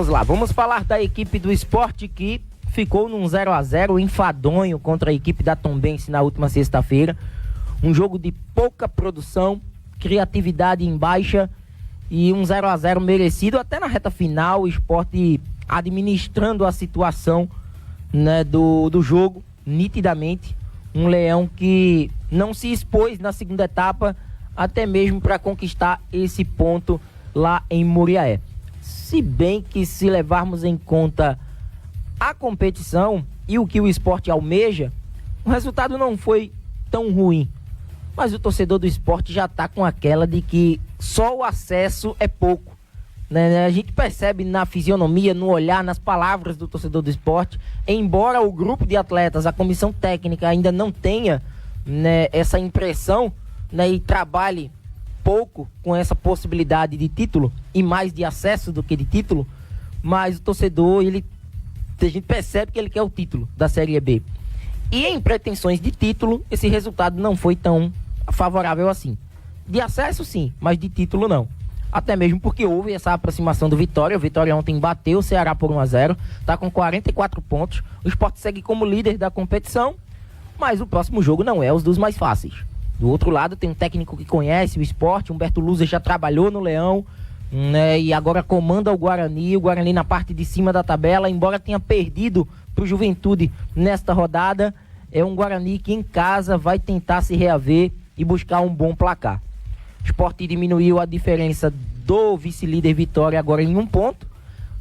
Vamos lá, vamos falar da equipe do Sport que ficou num 0-0 enfadonho contra a equipe da Tombense na última sexta-feira. Um jogo de pouca produção, criatividade em baixa e um 0-0 merecido. Até na reta final, o Sport administrando a situação, né, do jogo nitidamente. Um Leão que não se expôs na segunda etapa, até mesmo para conquistar esse ponto lá em Muriaé. Se bem que, se levarmos em conta a competição e o que o Sport almeja, o resultado não foi tão ruim. Mas o torcedor do Sport já está com aquela de que só o acesso é pouco, né? A gente percebe na fisionomia, no olhar, nas palavras do torcedor do Sport. Embora o grupo de atletas, a comissão técnica ainda não tenha, né, essa impressão, né, e trabalhe pouco com essa possibilidade de título e mais de acesso do que de título, mas o torcedor, a gente percebe que ele quer o título da Série B. E em pretensões de título, esse resultado não foi tão favorável assim. De acesso sim, mas de título não. Até mesmo porque houve essa aproximação do Vitória. O Vitória ontem bateu o Ceará por 1-0, está com 44 pontos. O Sport segue como líder da competição, mas o próximo jogo não é os dos mais fáceis. Do outro lado tem um técnico que conhece o Sport, Humberto Luzer já trabalhou no Leão, né, e agora comanda o Guarani na parte de cima da tabela, embora tenha perdido para o Juventude nesta rodada. É um Guarani que em casa vai tentar se reaver e buscar um bom placar. O Sport diminuiu a diferença do vice-líder Vitória agora em 1 ponto,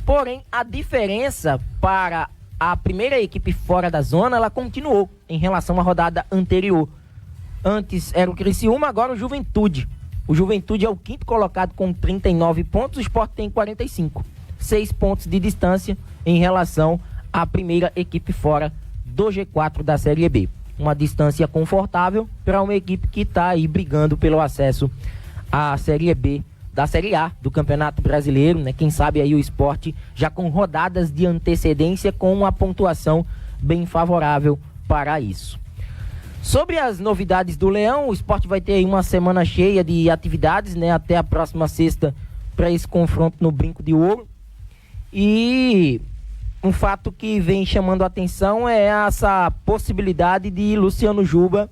porém a diferença para a primeira equipe fora da zona, ela continuou em relação à rodada anterior. Antes era o Criciúma, agora o Juventude. O Juventude é o 5º colocado com 39 pontos, o Sport tem 45. 6 pontos de distância em relação à primeira equipe fora do G4 da Série B. Uma distância confortável para uma equipe que está aí brigando pelo acesso à Série B da Série A do Campeonato Brasileiro, né? Quem sabe aí o Sport já com rodadas de antecedência, com uma pontuação bem favorável para isso. Sobre as novidades do Leão, o Sport vai ter aí uma semana cheia de atividades, né, até a próxima sexta, para esse confronto no Brinco de Ouro. E um fato que vem chamando a atenção é essa possibilidade de Luciano Juba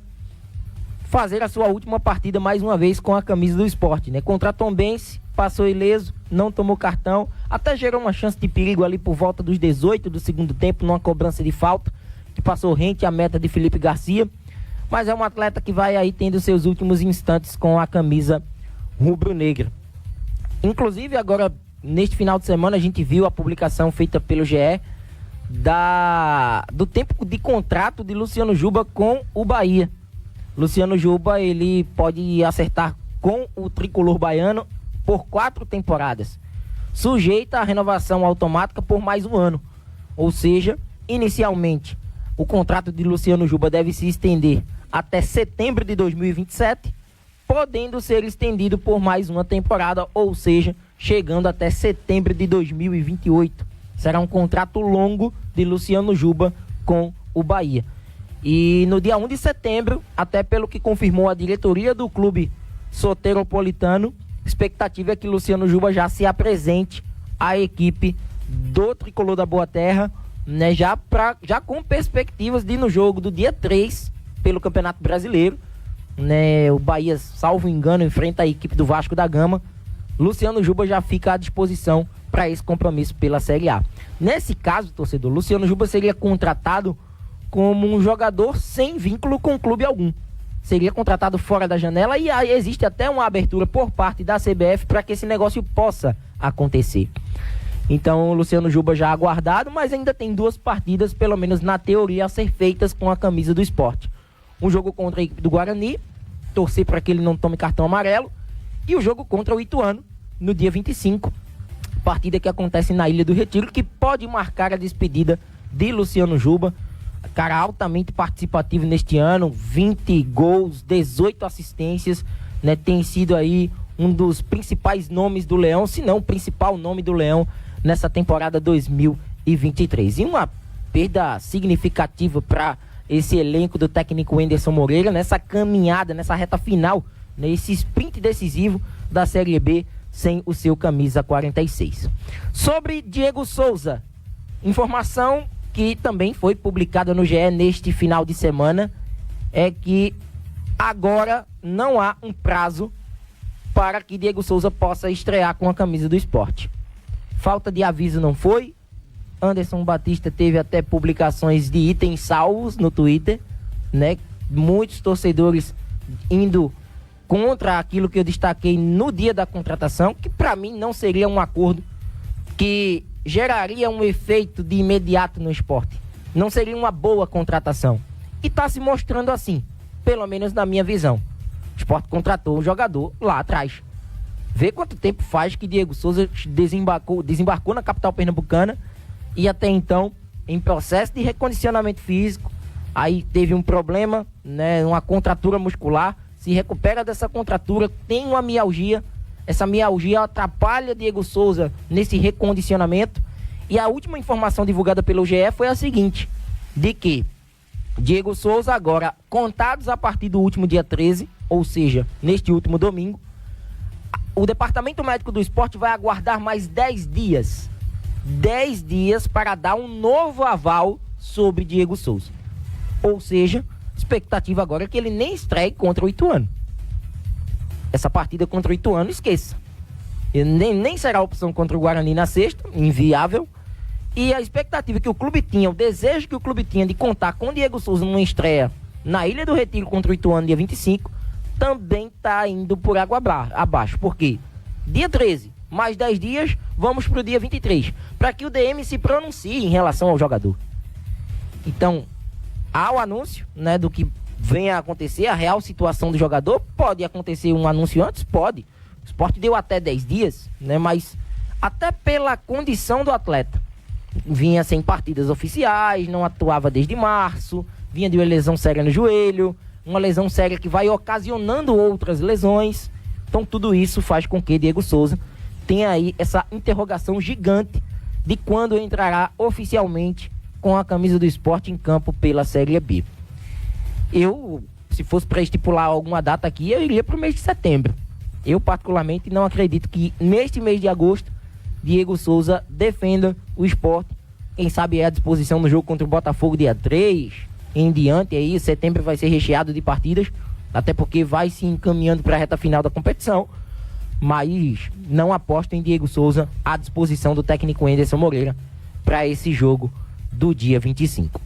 fazer a sua última partida mais uma vez com a camisa do Sport, né? Contra a Tombense, passou ileso, não tomou cartão, até gerou uma chance de perigo ali por volta dos 18 do segundo tempo, numa cobrança de falta, que passou rente à meta de Felipe Garcia. Mas é um atleta que vai aí tendo seus últimos instantes com a camisa rubro-negra. Inclusive, agora, neste final de semana, a gente viu a publicação feita pelo GE do tempo de contrato de Luciano Juba com o Bahia. Luciano Juba, ele pode acertar com o tricolor baiano por 4 temporadas, sujeita à renovação automática por mais 1 ano. Ou seja, inicialmente, o contrato de Luciano Juba deve se estender até setembro de 2027, podendo ser estendido por mais 1 temporada, ou seja, chegando até setembro de 2028. Será um contrato longo de Luciano Juba com o Bahia. E no dia 1 de setembro, até pelo que confirmou a diretoria do clube soteropolitano, a expectativa é que Luciano Juba já se apresente à equipe do Tricolor da Boa Terra, né, já com perspectivas de no jogo do dia 3 pelo Campeonato Brasileiro, né, o Bahia, salvo engano, enfrenta a equipe do Vasco da Gama. Luciano Juba já fica à disposição para esse compromisso pela Série A. Nesse caso, torcedor, Luciano Juba seria contratado como um jogador sem vínculo com clube algum. Seria contratado fora da janela e aí existe até uma abertura por parte da CBF para que esse negócio possa acontecer. Então o Luciano Juba já aguardado, mas ainda tem 2 partidas, pelo menos na teoria, a ser feitas com a camisa do Sport. Um jogo contra a equipe do Guarani, torcer para que ele não tome cartão amarelo, e o jogo contra o Ituano, no dia 25, partida que acontece na Ilha do Retiro, que pode marcar a despedida de Luciano Juba, cara altamente participativo neste ano, 20 gols, 18 assistências, né? Tem sido aí um dos principais nomes do Leão, se não o principal nome do Leão nessa temporada 2023. E uma perda significativa para esse elenco do técnico Wenderson Moreira, nessa caminhada, nessa reta final, nesse sprint decisivo da Série B, sem o seu camisa 46. Sobre Diego Souza, informação que também foi publicada no GE neste final de semana, é que agora não há um prazo para que Diego Souza possa estrear com a camisa do Sport. Falta de aviso não foi. Anderson Batista teve até publicações de itens salvos no Twitter, né? Muitos torcedores indo contra aquilo que eu destaquei no dia da contratação, que para mim não seria um acordo que geraria um efeito de imediato no esporte. Não seria uma boa contratação. E está se mostrando assim, pelo menos na minha visão. O Sport contratou um jogador lá atrás. Vê quanto tempo faz que Diego Souza desembarcou na capital pernambucana e até então em processo de recondicionamento físico. Aí teve um problema, né, uma contratura muscular, se recupera dessa contratura, tem uma mialgia. Essa mialgia atrapalha Diego Souza nesse recondicionamento. E a última informação divulgada pelo GE foi a seguinte, de que Diego Souza agora, contados a partir do último dia 13, ou seja, neste último domingo, o Departamento Médico do Sport vai aguardar mais 10 dias. 10 dias para dar um novo aval sobre Diego Souza. Ou seja, expectativa agora é que ele nem estreie contra o Ituano. Essa partida contra o Ituano, esqueça. Ele nem será opção contra o Guarani na sexta, inviável. E a expectativa que o clube tinha, o desejo que o clube tinha de contar com Diego Souza numa estreia na Ilha do Retiro contra o Ituano dia 25, também está indo por água abaixo. Por quê? Dia 13, mais 10 dias, vamos para o dia 23, para que o DM se pronuncie em relação ao jogador. Então, há o anúncio, né, do que venha a acontecer, a real situação do jogador. Pode acontecer um anúncio antes? Pode. O Sport deu até 10 dias, né, mas até pela condição do atleta. Vinha sem partidas oficiais, não atuava desde março, vinha de uma lesão séria no joelho, uma lesão séria que vai ocasionando outras lesões. Então tudo isso faz com que Diego Souza tenha aí essa interrogação gigante de quando entrará oficialmente com a camisa do Sport em campo pela Série B. Eu, se fosse para estipular alguma data aqui, eu iria para o mês de setembro. Eu particularmente não acredito que neste mês de agosto Diego Souza defenda o Sport. Quem sabe é à disposição no jogo contra o Botafogo dia 3 em diante. Aí setembro vai ser recheado de partidas, até porque vai se encaminhando para a reta final da competição. Mas não aposto em Diego Souza à disposição do técnico Anderson Moreira para esse jogo do dia 25.